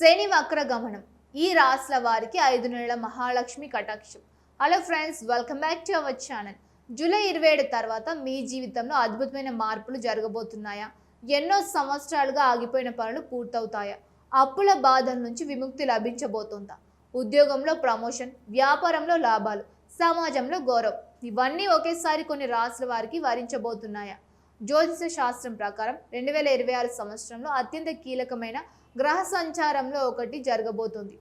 శని వక్ర గమనం ఈ రాశుల వారికి 5 నెలల మహాలక్ష్మి కటాక్షం. Hello friends, welcome back to our channel. July 27 తర్వాత మీ జీవితంలో అద్భుతమైన మార్పులు జరగబోతున్నాయా? ఎన్నో సంవత్సరాలుగా ఆగిపోయిన పనులు పూర్తవుతాయా? అప్పుల బాధల నుంచి విముక్తి లభించబోతుందా? ఉద్యోగంలో ప్రమోషన్, వ్యాపారంలో లాభాలు, సమాజంలో గౌరవం, ఇవన్నీ ఒకేసారి కొన్ని రాశుల వారికి వరించబోతున్నాయా? జ్యోతిష శాస్త్రం ప్రకారం 2026 సంవత్సరంలో అత్యంత కీలకమైన గ్రహ సంచారంలో ఒకటి జరగబోతుంది.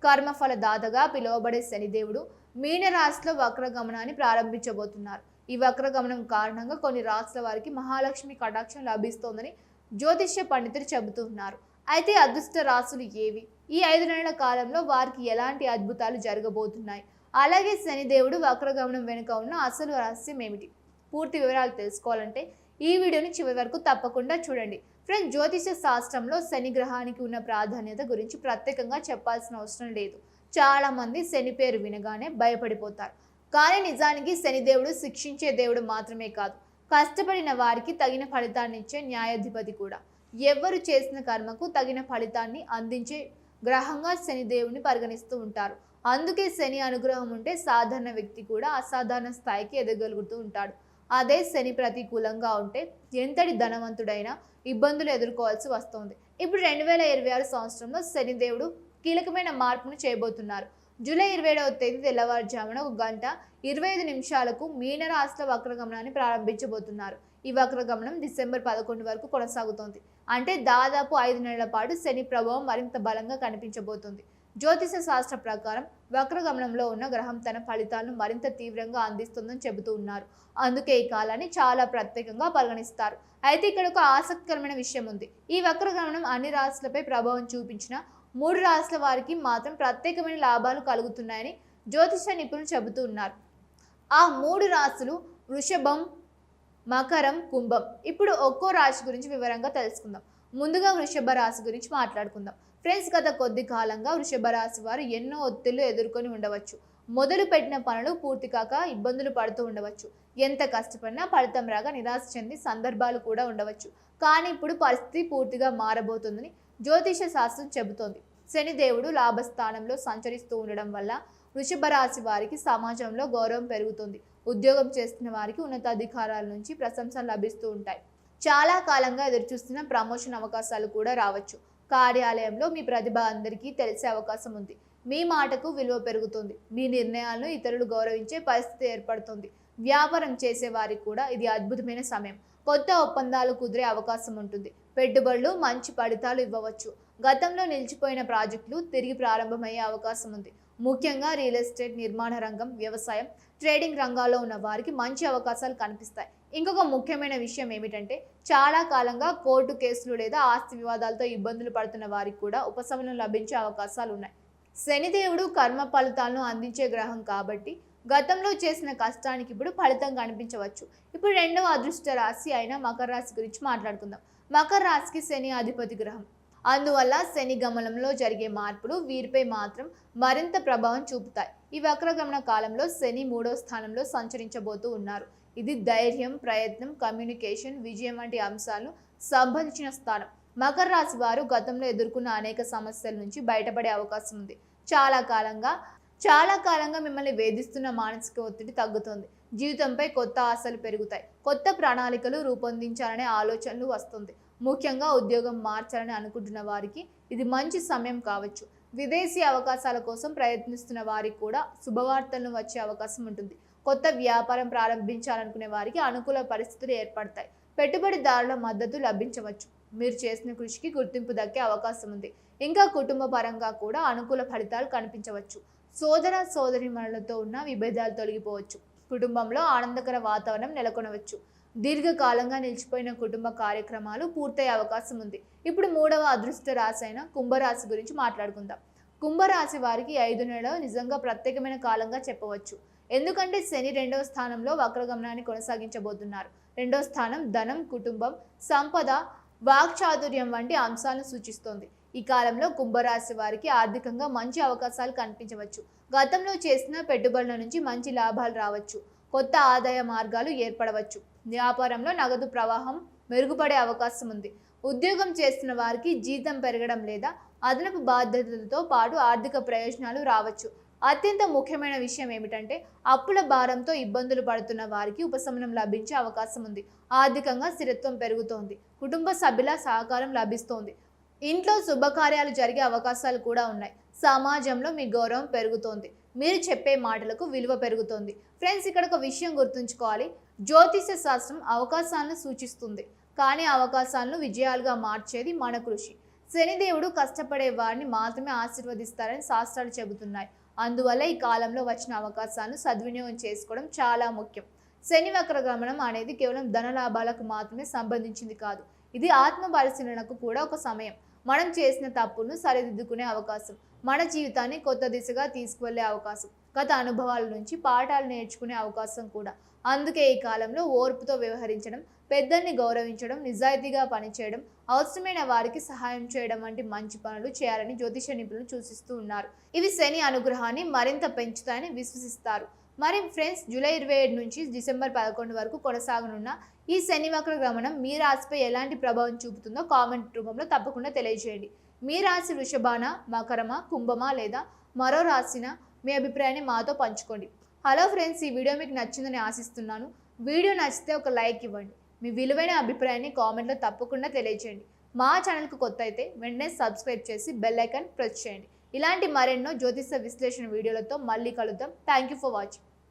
కర్మఫల దాతగా పిలువబడే శనిదేవుడు మీనరాశిలో వక్రగమనాన్ని ప్రారంభించబోతున్నారు. ఈ వక్రగమనం కారణంగా కొన్ని రాశుల వారికి మహాలక్ష్మి కటాక్షం లభిస్తోందని జ్యోతిష్య పండితులు చెబుతున్నారు. అయితే అదృష్ట రాశులు ఏవి? ఈ 5 నెలల కాలంలో వారికి ఎలాంటి అద్భుతాలు జరగబోతున్నాయి? అలాగే శనిదేవుడు వక్రగమనం వెనుక ఉన్న అసలు రహస్యం ఏమిటి? పూర్తి వివరాలు తెలుసుకోవాలంటే ఈ వీడియోని చివరి వరకు తప్పకుండా చూడండి. ఫ్రెండ్స్, జ్యోతిష శాస్త్రంలో శని గ్రహానికి ఉన్న ప్రాధాన్యత గురించి ప్రత్యేకంగా చెప్పాల్సిన అవసరం లేదు. చాలా మంది శని పేరు వినగానే భయపడిపోతారు. కానీ నిజానికి శనిదేవుడు శిక్షించే దేవుడు మాత్రమే కాదు, కష్టపడిన వారికి తగిన ఫలితాన్ని ఇచ్చే న్యాయాధిపతి కూడా. ఎవరు చేసిన కర్మకు తగిన ఫలితాన్ని అందించే గ్రహంగా శనిదేవుని పరిగణిస్తూ ఉంటారు. అందుకే శని అనుగ్రహం ఉంటే సాధారణ వ్యక్తి కూడా అసాధారణ స్థాయికి ఎదగలుగుతూ ఉంటాడు. అదే శని ప్రతికూలంగా ఉంటే ఎంతటి ధనవంతుడైనా ఇబ్బందులు ఎదుర్కోవాల్సి వస్తుంది. ఇప్పుడు 2026 సంవత్సరంలో శనిదేవుడు కీలకమైన మార్పును చేయబోతున్నారు. జూలై 27వ తేదీ తెల్లవారుజామున 1:25 మీనరాశిలో వక్రగమనాన్ని ప్రారంభించబోతున్నారు. ఈ వక్రగమనం డిసెంబర్ 11 వరకు కొనసాగుతోంది. అంటే దాదాపు 5 నెలల పాటు శని ప్రభావం మరింత బలంగా కనిపించబోతుంది. జ్యోతిష శాస్త్ర ప్రకారం వక్రగమనంలో ఉన్న గ్రహం తన ఫలితాలను మరింత తీవ్రంగా అందిస్తుందని చెబుతూ ఉన్నారు. అందుకే ఈ కాలాన్ని చాలా ప్రత్యేకంగా పరిగణిస్తారు. అయితే ఇక్కడ ఒక ఆసక్తికరమైన విషయం ఉంది. ఈ వక్రగమనం అన్ని రాశులపై ప్రభావం చూపించిన 3 రాశుల వారికి మాత్రం ప్రత్యేకమైన లాభాలు కలుగుతున్నాయని జ్యోతిష నిపుణులు చెబుతూ ఉన్నారు. ఆ 3 రాశులు వృషభం, మకరం, కుంభం. ఇప్పుడు ఒక్కో రాశి గురించి వివరంగా తెలుసుకుందాం. ముందుగా వృషభ రాశి గురించి మాట్లాడుకుందాం. ఫ్రెండ్స్, గత కొద్ది కాలంగా వృషభ రాశి వారు ఎన్నో ఒత్తిళ్లు ఎదుర్కొని ఉండవచ్చు. మొదలు పెట్టిన పనులు పూర్తి కాక ఇబ్బందులు పడుతూ ఉండవచ్చు. ఎంత కష్టపడినా ఫలితం రాక నిరాశ చెంది సందర్భాలు కూడా ఉండవచ్చు. కానీ ఇప్పుడు పరిస్థితి పూర్తిగా మారబోతుందని జ్యోతిష శాస్త్రం చెబుతోంది. శనిదేవుడు లాభస్థానంలో సంచరిస్తూ ఉండడం వల్ల వృషభ రాశి వారికి సమాజంలో గౌరవం పెరుగుతుంది. ఉద్యోగం చేస్తున్న వారికి ఉన్నతాధికారాల నుంచి ప్రశంసలు లభిస్తూ ఉంటాయి. చాలా కాలంగా ఎదురుచూస్తున్న ప్రమోషన్ అవకాశాలు కూడా రావచ్చు. కార్యాలయంలో మీ ప్రతిభ అందరికీ తెలిసే అవకాశం ఉంది. మీ మాటకు విలువ పెరుగుతుంది. మీ నిర్ణయాలను ఇతరులు గౌరవించే పరిస్థితి ఏర్పడుతుంది. వ్యాపారం చేసే వారికి కూడా ఇది అద్భుతమైన సమయం. కొత్త ఒప్పందాలు కుదిరే అవకాశం ఉంటుంది. పెట్టుబడులు మంచి ఫలితాలు ఇవ్వవచ్చు. గతంలో నిలిచిపోయిన ప్రాజెక్టులు తిరిగి ప్రారంభమయ్యే అవకాశం ఉంది. ముఖ్యంగా రియల్ ఎస్టేట్, నిర్మాణ రంగం, వ్యవసాయం, ట్రేడింగ్ రంగాల్లో ఉన్న వారికి మంచి అవకాశాలు కనిపిస్తాయి. ఇంకొక ముఖ్యమైన విషయం ఏమిటంటే, చాలా కాలంగా కోర్టు కేసులు లేదా ఆస్తి వివాదాలతో ఇబ్బందులు పడుతున్న వారికి కూడా ఉపశమనం లభించే అవకాశాలు ఉన్నాయి. శనిదేవుడు కర్మ ఫలితాలను అందించే గ్రహం కాబట్టి గతంలో చేసిన కష్టానికి ఇప్పుడు ఫలితం కనిపించవచ్చు. ఇప్పుడు రెండవ అదృష్ట రాశి అయిన మకర రాశి గురించి మాట్లాడుకుందాం. మకర రాశికి శని అధిపతి గ్రహం. అందువల్ల శని గమనంలో జరిగే మార్పులు వీరిపై మాత్రం మరింత ప్రభావం చూపుతాయి. ఈ వక్రగమన కాలంలో శని 3వ స్థానంలో సంచరించబోతూ ఉన్నారు. ఇది ధైర్యం, ప్రయత్నం, కమ్యూనికేషన్, విజయం వంటి అంశాలను సంబంధించిన స్థానం. మకర రాశి వారు గతంలో ఎదుర్కొన్న అనేక సమస్యల నుంచి బయటపడే అవకాశం ఉంది. చాలా కాలంగా మిమ్మల్ని వేధిస్తున్న మానసిక ఒత్తిడి తగ్గుతుంది. జీవితంపై కొత్త ఆశలు పెరుగుతాయి. కొత్త ప్రణాళికలు రూపొందించాలనే ఆలోచనలు వస్తుంది. ముఖ్యంగా ఉద్యోగం మార్చాలని అనుకుంటున్న వారికి ఇది మంచి సమయం కావచ్చు. విదేశీ అవకాశాల కోసం ప్రయత్నిస్తున్న వారికి కూడా శుభవార్తలను వచ్చే అవకాశం ఉంటుంది. కొత్త వ్యాపారం ప్రారంభించాలనుకునే వారికి అనుకూల పరిస్థితులు ఏర్పడతాయి. పెట్టుబడిదారుల మద్దతు లభించవచ్చు. మీరు చేసిన కృషికి గుర్తింపు దక్కే అవకాశం ఉంది. ఇంకా కుటుంబ పరంగా కూడా అనుకూల ఫలితాలు కనిపించవచ్చు. సోదర సోదరీమణులతో ఉన్న విభేదాలు తొలగిపోవచ్చు. కుటుంబంలో ఆనందకర వాతావరణం నెలకొనవచ్చు. దీర్ఘకాలంగా నిలిచిపోయిన కుటుంబ కార్యక్రమాలు పూర్తయ్యే అవకాశం ఉంది. ఇప్పుడు 3వ అదృష్ట రాశి అయిన కుంభరాశి గురించి మాట్లాడుకుందాం. కుంభరాశి వారికి 5 నెలలు నిజంగా ప్రత్యేకమైన కాలంగా చెప్పవచ్చు. ఎందుకంటే శని 2వ స్థానంలో వక్రగమనాన్ని కొనసాగించబోతున్నారు. 2వ స్థానం ధనం, కుటుంబం, సంపద, వాక్చాతుర్యం వంటి అంశాలను సూచిస్తోంది. ఈ కాలంలో కుంభరాశి వారికి ఆర్థికంగా మంచి అవకాశాలు కనిపించవచ్చు. గతంలో చేసిన పెట్టుబడుల నుంచి మంచి లాభాలు రావచ్చు. కొత్త ఆదాయ మార్గాలు ఏర్పడవచ్చు. వ్యాపారంలో నగదు ప్రవాహం మెరుగుపడే అవకాశం ఉంది. ఉద్యోగం చేస్తున్న వారికి జీతం పెరగడం లేదా అదనపు బాధ్యతలతో పాటు ఆర్థిక ప్రయోజనాలు రావచ్చు. అత్యంత ముఖ్యమైన విషయం ఏమిటంటే అప్పుల భారంతో ఇబ్బందులు పడుతున్న వారికి ఉపశమనం లభించే అవకాశం ఉంది. ఆర్థికంగా స్థిరత్వం పెరుగుతోంది. కుటుంబ సభ్యుల సహకారం లభిస్తోంది. ఇంట్లో శుభకార్యాలు జరిగే అవకాశాలు కూడా ఉన్నాయి. సమాజంలో మీ గౌరవం పెరుగుతోంది. మీరు చెప్పే మాటలకు విలువ పెరుగుతోంది. ఫ్రెండ్స్, ఇక్కడ ఒక విషయం గుర్తుంచుకోవాలి. జ్యోతిష శాస్త్రం అవకాశాలను సూచిస్తుంది, కానీ అవకాశాలను విజయాలుగా మార్చేది మన కృషి. శనిదేవుడు కష్టపడే వారిని మాత్రమే ఆశీర్వదిస్తారని శాస్త్రాలు చెబుతున్నాయి. అందువల్ల ఈ కాలంలో వచ్చిన అవకాశాలను సద్వినియోగం చేసుకోవడం చాలా ముఖ్యం. శని వక్ర గమనం అనేది కేవలం ధన లాభాలకు మాత్రమే సంబంధించింది కాదు. ఇది ఆత్మ పరిశీలనకు కూడా ఒక సమయం. మనం చేసిన తప్పులను సరిదిద్దుకునే అవకాశం, మన జీవితాన్ని కొత్త దిశగా తీసుకువెళ్లే అవకాశం, గత అనుభవాల నుంచి పాఠాలు నేర్చుకునే అవకాశం కూడా. అందుకే ఈ కాలంలో ఓర్పుతో వ్యవహరించడం, పెద్దల్ని గౌరవించడం, నిజాయితీగా పనిచేయడం, అవసరమైన వారికి సహాయం చేయడం వంటి మంచి పనులు చేయాలని జ్యోతిష నిపుణులు సూచిస్తూ ఉన్నారు. ఇవి శని అనుగ్రహాన్ని మరింత పెంచుతాయని విశ్వసిస్తారు. మరి ఫ్రెండ్స్, జూలై 27 నుంచి డిసెంబర్ 11 వరకు కొనసాగనున్న ఈ శని వక్ర గమనం మీ రాశిపై ఎలాంటి ప్రభావం చూపుతుందో కామెంట్ రూపంలో తప్పకుండా తెలియజేయండి. మీ రాశి వృషభానా, మకరమా, కుంభమా లేదా మరో రాశినా? మీ అభిప్రాయాన్ని మాతో పంచుకోండి. హలో ఫ్రెండ్స్, ఈ వీడియో మీకు నచ్చిందని ఆశిస్తున్నాను. వీడియో నచ్చితే ఒక లైక్ ఇవ్వండి. మీ విలువైన అభిప్రాయాన్ని కామెంట్లో తప్పకుండా తెలియజేయండి. మా ఛానల్కు కొత్త అయితే వెంటనే సబ్స్క్రైబ్ చేసి బెల్ ఐకాన్ ప్రెస్ చేయండి. ఇలాంటి మరెన్నో జ్యోతిష విశ్లేషణ వీడియోలతో మళ్ళీ కలుద్దాం. Thank you for watching.